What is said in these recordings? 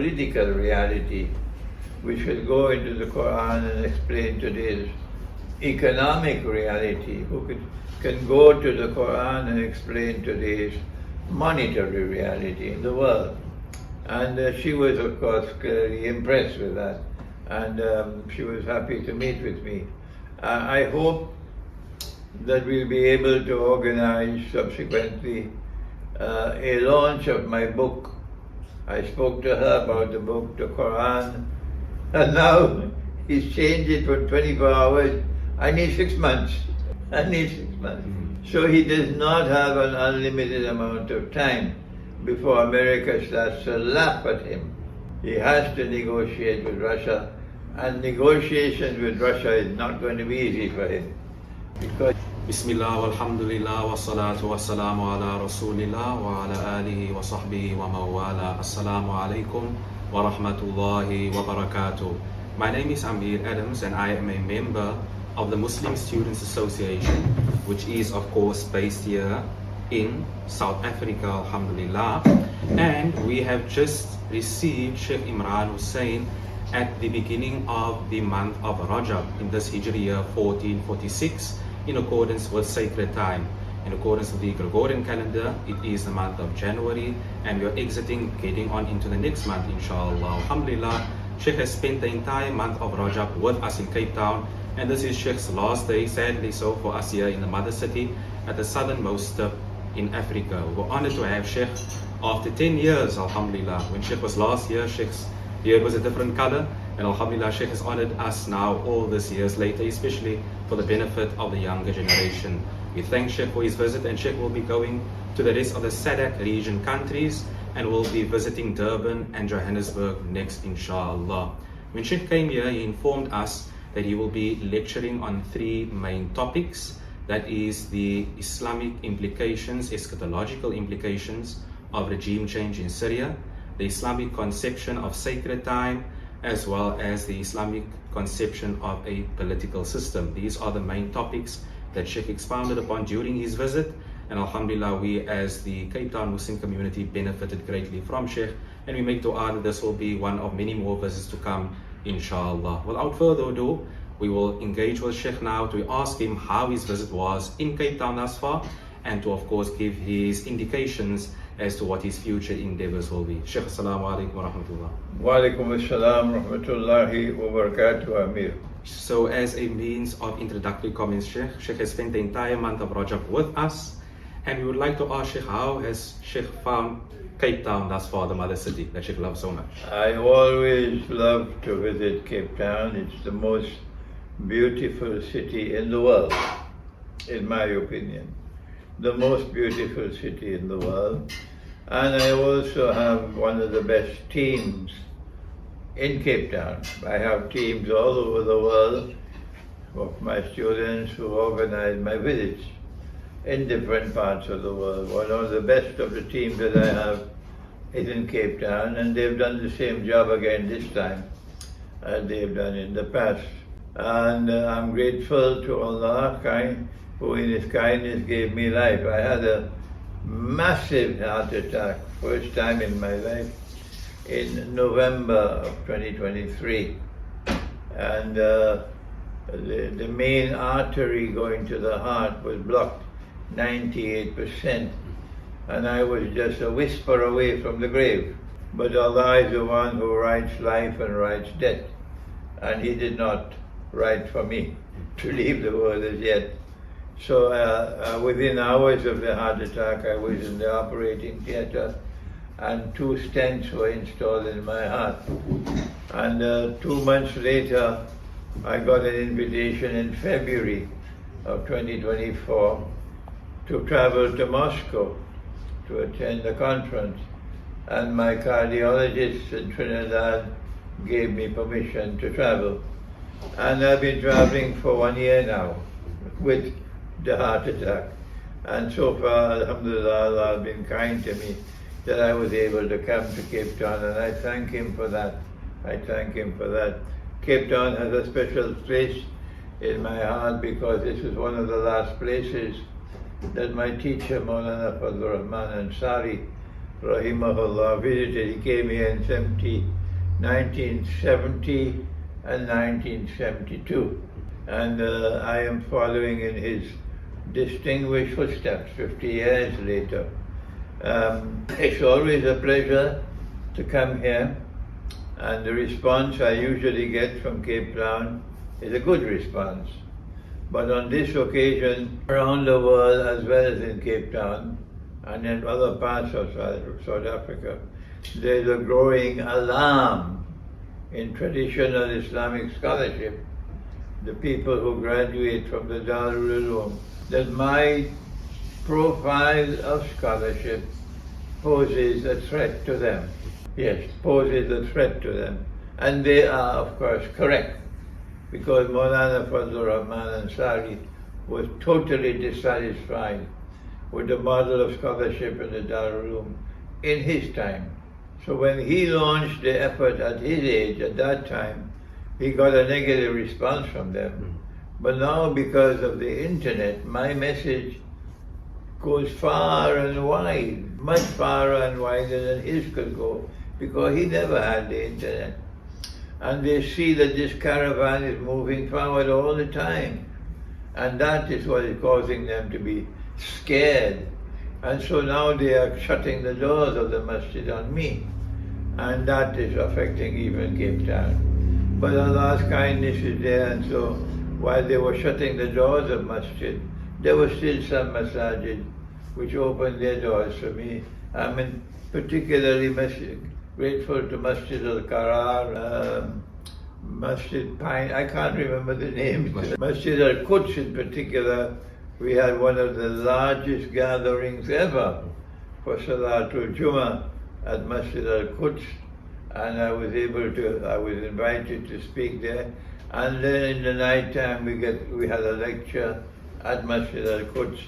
political reality, which will go into the Quran and explain today's economic reality, who can go to the Quran and explain today's monetary reality in the world. And she was, of course, clearly impressed with that, and she was happy to meet with me. I hope that we'll be able to organize subsequently a launch of my book. I spoke to her about the book, the Quran, and now he's changed it for 24 hours. I need 6 months. I need 6 months. So he does not have an unlimited amount of time before America starts to laugh at him. He has to negotiate with Russia, and negotiations with Russia is not going to be easy for him. Because Bismillah walhamdulillah wa salatu wa salamu ala rasulillah wa ala alihi wa sahbihi wa mawala. Assalamu alaikum wa rahmatullahi wa barakatuh. My name is Amir Adams and I am a member of the Muslim Students Association, which is of course based here in South Africa, alhamdulillah. And we have just received Sheikh Imran Hosein at the beginning of the month of Rajab in this Hijri year 1446, in accordance with sacred time. In accordance with the Gregorian calendar, it is the month of January, and we are getting on into the next month, inshallah. Alhamdulillah, Sheikh has spent the entire month of Rajab with us in Cape Town, and this is Sheikh's last day, sadly so, for us here in the mother city at the southernmost tip in Africa. We're honored to have Sheikh after 10 years, alhamdulillah. When Sheikh was last here, Sheikh's beard was a different color, and alhamdulillah, Sheikh has honored us now all these years later, especially for the benefit of the younger generation. We thank Sheikh for his visit, and Sheikh will be going to the rest of the SADC region countries, and will be visiting Durban and Johannesburg next, inshallah. When Sheikh came here, he informed us that he will be lecturing on 3 main topics. That is the Islamic implications, eschatological implications of regime change in Syria, the Islamic conception of sacred time, as well as the Islamic conception of a political system. These are the main topics that Sheikh expounded upon during his visit, and alhamdulillah, we as the Cape Town Muslim community benefited greatly from Sheikh, and we make dua that this will be one of many more visits to come, inshallah. Without further ado, we will engage with Sheikh now to ask him how his visit was in Cape Town thus far, and to of course give his indications as to what his future endeavors will be. Sheikh, assalamu alaikum wa rahmatullah. wa alaikum assalam wa rahmatullahi wa barakatuh, Amir. So as a means of introductory comments, Sheikh has spent the entire month of Rajab with us, and we would like to ask Sheikh, how has Sheikh found Cape Town thus far, the mother city that Sheikh loves so much? I always love to visit Cape Town. It's the most beautiful city in the world, in my opinion. The most beautiful city in the world. And I also have one of the best teams in Cape Town. I have teams all over the world of my students who organize my visits in different parts of the world. One of the best of the teams that I have is in Cape Town, and they've done the same job again this time as they've done in the past. And I'm grateful to Allah, who in His kindness gave me life. I had a massive heart attack, first time in my life, in November of 2023. And the main artery going to the heart was blocked 98%. And I was just a whisper away from the grave. But Allah is the one who writes life and writes death. And He did not write for me to leave the world as yet. So within hours of the heart attack, I was in the operating theater, and 2 stents were installed in my heart. And 2 months later, I got an invitation in February of 2024 to travel to Moscow to attend the conference. And my cardiologist in Trinidad gave me permission to travel. And I've been traveling for 1 year now with the heart attack. And so far, alhamdulillah, Allah has been kind to me that I was able to come to Cape Town, and I thank Him for that. I thank Him for that. Cape Town has a special place in my heart because this is one of the last places that my teacher, Maulana Fazlur Rahman Ansari, rahimahullah, visited. He came here in 1970 and 1972. And I am following in his distinguished footsteps 50 years later. It's always a pleasure to come here, and the response I usually get from Cape Town is a good response. But on this occasion, around the world as well as in Cape Town and in other parts of South Africa, there's a growing alarm in traditional Islamic scholarship, the people who graduate from the Darul Uloom, that my profile of scholarship poses a threat to them. Yes, poses a threat to them. And they are, of course, correct, because Maulana Fazlur Rahman Ansari was totally dissatisfied with the model of scholarship in the Darul Uloom in his time. So when he launched the effort at his age, at that time, he got a negative response from them. But now, because of the internet, my message goes far and wide, much far and wider than his could go, because he never had the internet. And they see that this caravan is moving forward all the time. And that is what is causing them to be scared. And so now they are shutting the doors of the masjid on me. And that is affecting even Cape Town. But Allah's kindness is there, and so while they were shutting the doors of masjid, there were still some masajid which opened their doors for me. I mean, particularly grateful to Masjid Al-Qarar, Masjid Pine, I can't remember the name. Masjid Al-Quds in particular, we had one of the largest gatherings ever for Salatul Jummah at Masjid Al-Quds, and I was invited to speak there. And then in the night time we had a lecture at Masjid Al-Quds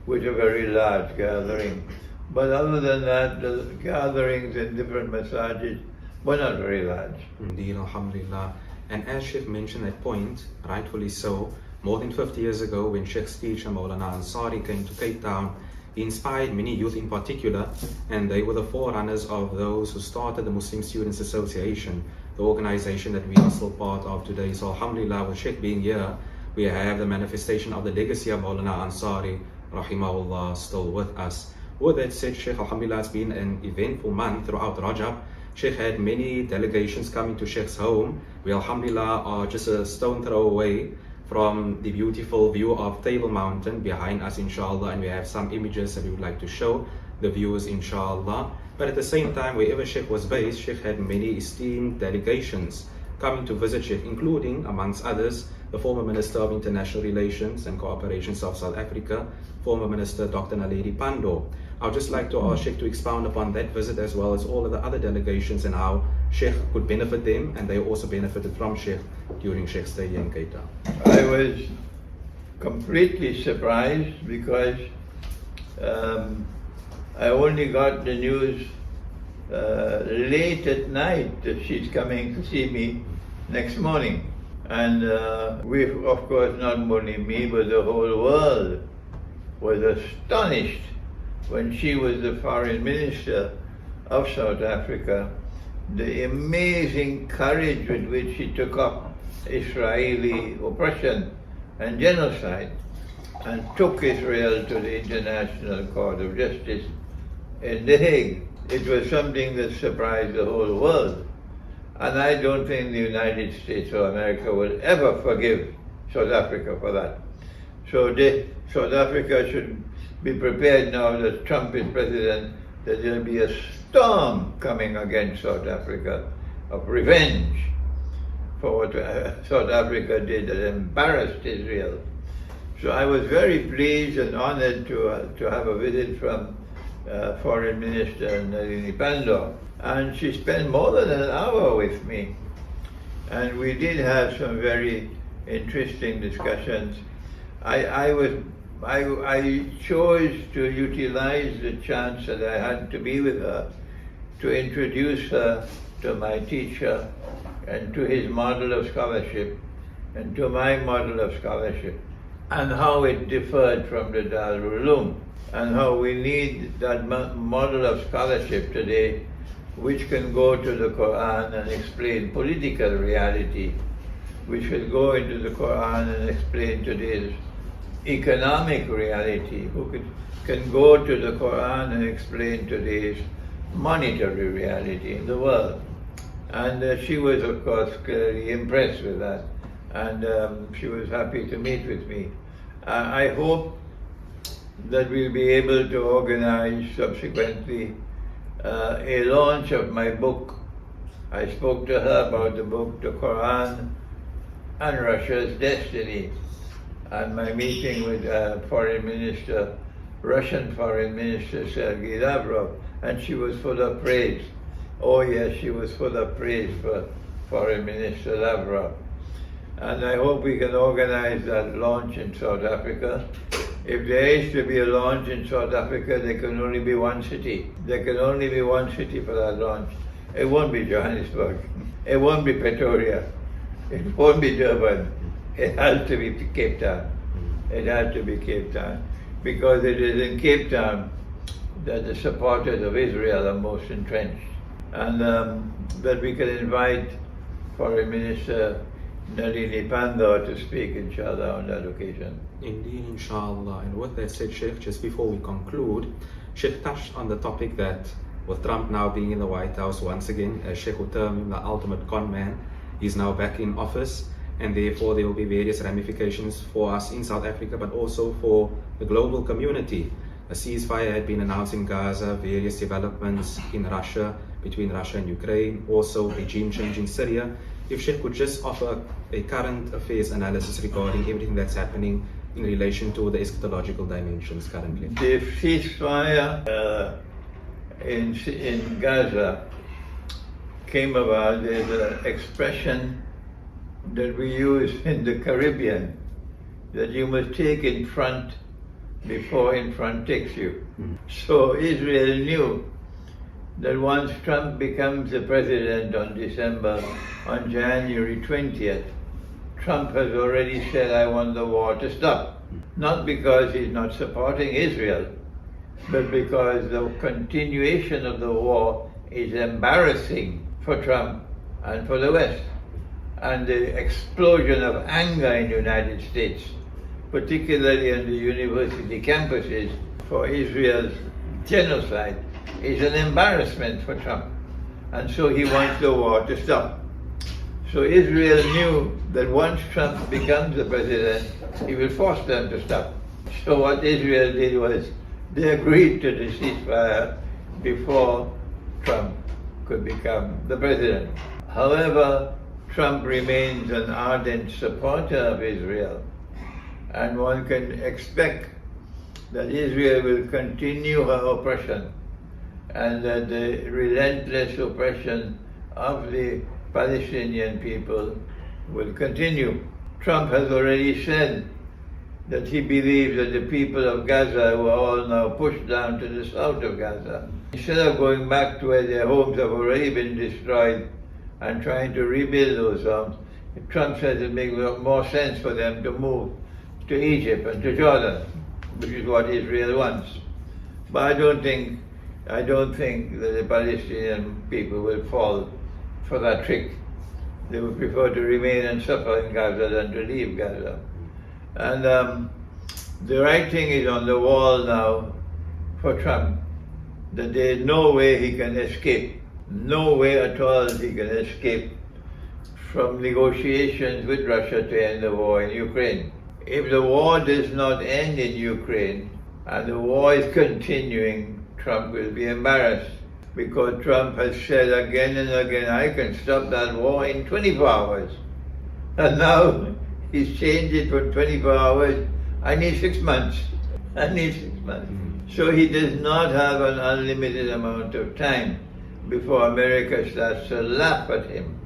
with a very large gathering. But other than that, the gatherings in different masajid were not very large. Indeed, alhamdulillah. And as Sheikh mentioned that point, rightfully so, more than 50 years ago when Sheikh's teacher Maulana Ansari came to Cape Town, he inspired many youth in particular, and they were the forerunners of those who started the Muslim Students Association, the organization that we are still part of today. So alhamdulillah, with Sheikh being here, we have the manifestation of the legacy of Maulana Ansari, rahimahullah, still with us. With that said, Sheikh, alhamdulillah, it's been an eventful month throughout Rajab. Sheikh had many delegations coming to Sheikh's home. We, alhamdulillah, are just a stone throw away from the beautiful view of Table Mountain behind us, inshallah, and we have some images that we would like to show the viewers, inshallah. But at the same time, wherever Sheikh was based, Sheikh had many esteemed delegations coming to visit Sheikh, including, amongst others, the former Minister of International Relations and Cooperation of South Africa, former Minister Dr. Naledi Pandor. I would just like to ask Sheikh to expound upon that visit as well as all of the other delegations and how Sheikh could benefit them, and they also benefited from Sheikh during Sheikh's stay in Cape Town. I was completely surprised because I only got the news late at night that she's coming to see me next morning. And we, of course, not only me, but the whole world was astonished when she was the foreign minister of South Africa, the amazing courage with which she took up Israeli oppression and genocide and took Israel to the International Court of Justice in The Hague. It was something that surprised the whole world. And I don't think the United States of America will ever forgive South Africa for that. So South Africa should be prepared now that Trump is president, that there will be a storm coming against South Africa of revenge for what South Africa did that embarrassed Israel. So I was very pleased and honored to have a visit from Foreign Minister Naledi Pandor. And she spent more than an hour with me. And we did have some very interesting discussions. I chose to utilize the chance that I had to be with her to introduce her to my teacher and to his model of scholarship and to my model of scholarship, and how it differed from the Darul Uloom, and how we need that model of scholarship today which can go to the Quran and explain political reality, which will go into the Quran and explain today's economic reality, who can go to the Quran and explain today's monetary reality in the world. And she was, of course, clearly impressed with that, and she was happy to meet with me. I hope that we'll be able to organize subsequently a launch of my book. I spoke to her about the book, The Quran and Russia's Destiny, and my meeting with Russian Foreign Minister Sergei Lavrov, and she was full of praise. Oh yes, she was full of praise for Foreign Minister Lavrov. And I hope we can organize that launch in South Africa. If there is to be a launch in South Africa, there can only be one city. There can only be one city for that launch. It won't be Johannesburg. It won't be Pretoria. It won't be Durban. It has to be Cape Town. It has to be Cape Town. Because it is in Cape Town that the supporters of Israel are most entrenched. And that we can invite Foreign Minister Nalini Pandor to speak, inshallah, on that occasion. Indeed, inshallah. And with that said, Sheikh, just before we conclude, Sheikh touched on the topic that with Trump now being in the White House once again, as Sheikh would term him the ultimate con man, he's now back in office, and therefore there will be various ramifications for us in South Africa, but also for the global community. A ceasefire had been announced in Gaza, various developments in Russia, between Russia and Ukraine, also regime change in Syria. If Sheikh could just offer a current affairs analysis regarding everything that's happening in relation to the eschatological dimensions currently. The ceasefire in Gaza came about as an expression that we use in the Caribbean, that you must take in front before in front takes you. So Israel knew that once Trump becomes the president on January 20th, Trump has already said, I want the war to stop. Not because he's not supporting Israel, but because the continuation of the war is embarrassing for Trump and for the West. And the explosion of anger in the United States, particularly on the university campuses for Israel's genocide, is an embarrassment for Trump. And so he wants the war to stop. So Israel knew that once Trump becomes the president, he will force them to stop. So what Israel did was they agreed to the ceasefire before Trump could become the president. However, Trump remains an ardent supporter of Israel, and one can expect that Israel will continue her oppression and that the relentless oppression of the Palestinian people will continue. Trump has already said that he believes that the people of Gaza who are all now pushed down to the south of Gaza, instead of going back to where their homes have already been destroyed and trying to rebuild those homes, Trump says it makes more sense for them to move to Egypt and to Jordan, which is what Israel wants. But I don't think that the Palestinian people will fall for that trick. They would prefer to remain and suffer in Gaza than to leave Gaza. And the writing is on the wall now for Trump that there is no way he can escape, no way at all he can escape from negotiations with Russia to end the war in Ukraine. If the war does not end in Ukraine and the war is continuing, Trump will be embarrassed, because Trump has said again and again, I can stop that war in 24 hours. And now he's changed it from 24 hours, I need 6 months. I need 6 months. So he does not have an unlimited amount of time before America starts to laugh at him.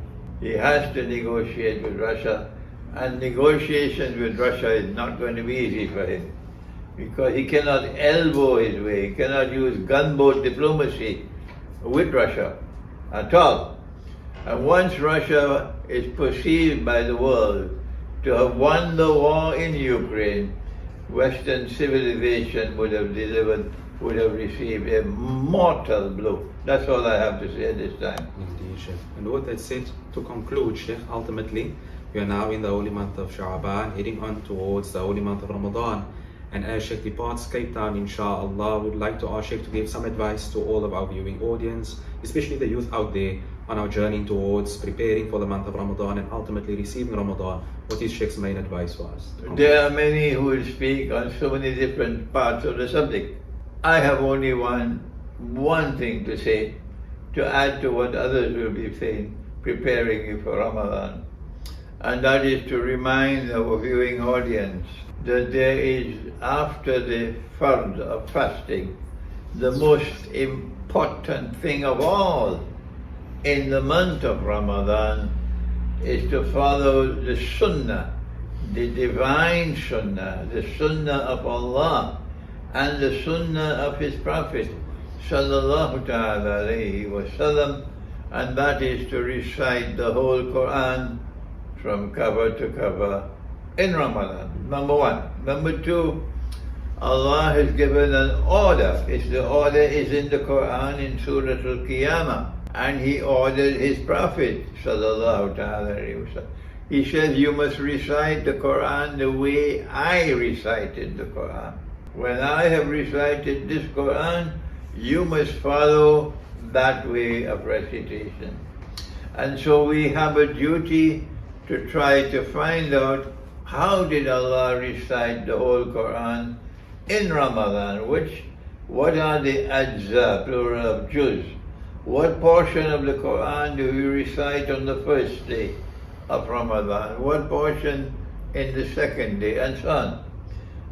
He has to negotiate with Russia, and negotiations with Russia is not going to be easy for him, because he cannot elbow his way, he cannot use gunboat diplomacy with Russia at all. And once Russia is perceived by the world to have won the war in Ukraine, Western civilization would have received a mortal blow. That's all I have to say at this time. Indeed, Sheikh. And with that said, to conclude, Sheikh, ultimately, we are now in the holy month of Sha'ban, heading on towards the holy month of Ramadan. And as Sheikh departs Cape Town, inshallah, we would like to ask Sheikh to give some advice to all of our viewing audience, especially the youth out there, on our journey towards preparing for the month of Ramadan and ultimately receiving Ramadan. What is Sheikh's main advice for us? There are many who will speak on so many different parts of the subject. I have only one thing to say, to add to what others will be saying, preparing you for Ramadan. And that is to remind our viewing audience that there is, after the fard of fasting, the most important thing of all in the month of Ramadan is to follow the sunnah, the divine sunnah, the sunnah of Allah and the sunnah of His Prophet sallallahu ta'ala alayhi wa sallam, and that is to recite the whole Quran from cover to cover in Ramadan, number one. Number two, Allah has given an order. The order is in the Quran in Surah Al-Qiyamah. And He ordered His Prophet sallallahu ta'ala alayhi wa sallam. He says, you must recite the Quran the way I recited the Quran. When I have recited this Quran, you must follow that way of recitation. And so we have a duty to try to find out how did Allah recite the whole Quran in Ramadan, what are the ajza, plural of juz? What portion of the Quran do we recite on the first day of Ramadan? What portion in the second day, and so on.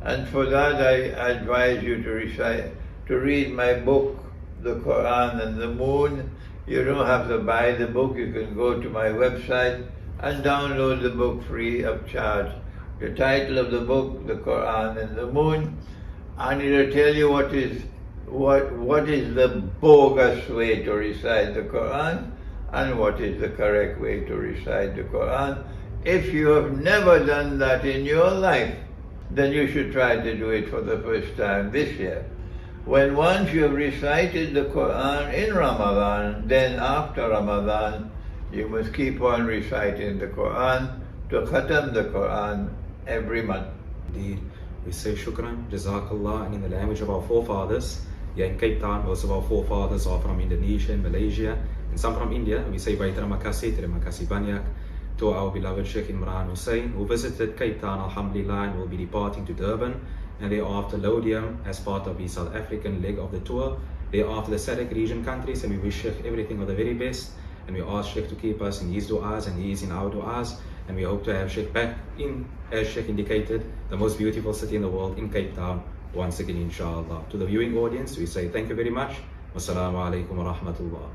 And for that I advise you to read my book, The Quran and the Moon. You don't have to buy the book, you can go to my website and download the book free of charge. The title of the book, The Quran and the Moon, and it'll tell you what is the bogus way to recite the Quran and what is the correct way to recite the Quran. If you have never done that in your life, then you should try to do it for the first time this year. When once you have recited the Quran in Ramadan, then after Ramadan, you must keep on reciting the Quran to khatam the Quran every month. Indeed, we say shukran, jazakallah, and in the language of our forefathers, here in Cape Town, most of our forefathers are from Indonesia and Malaysia, and some from India. We say Bait Terima kasih banyak to our beloved Sheikh Imran Hosein, who visited Cape Town, alhamdulillah, and will be departing to Durban, and thereafter Lodium as part of the South African leg of the tour, thereafter the SADC region countries, and we wish Sheikh everything of the very best, and we ask Sheikh to keep us in his du'as and he is in our du'as, and we hope to have Sheikh back in, as Sheikh indicated, the most beautiful city in the world, in Cape Town, once again, inshallah. To the viewing audience, we say thank you very much. Wassalamu alaikum wa rahmatullah.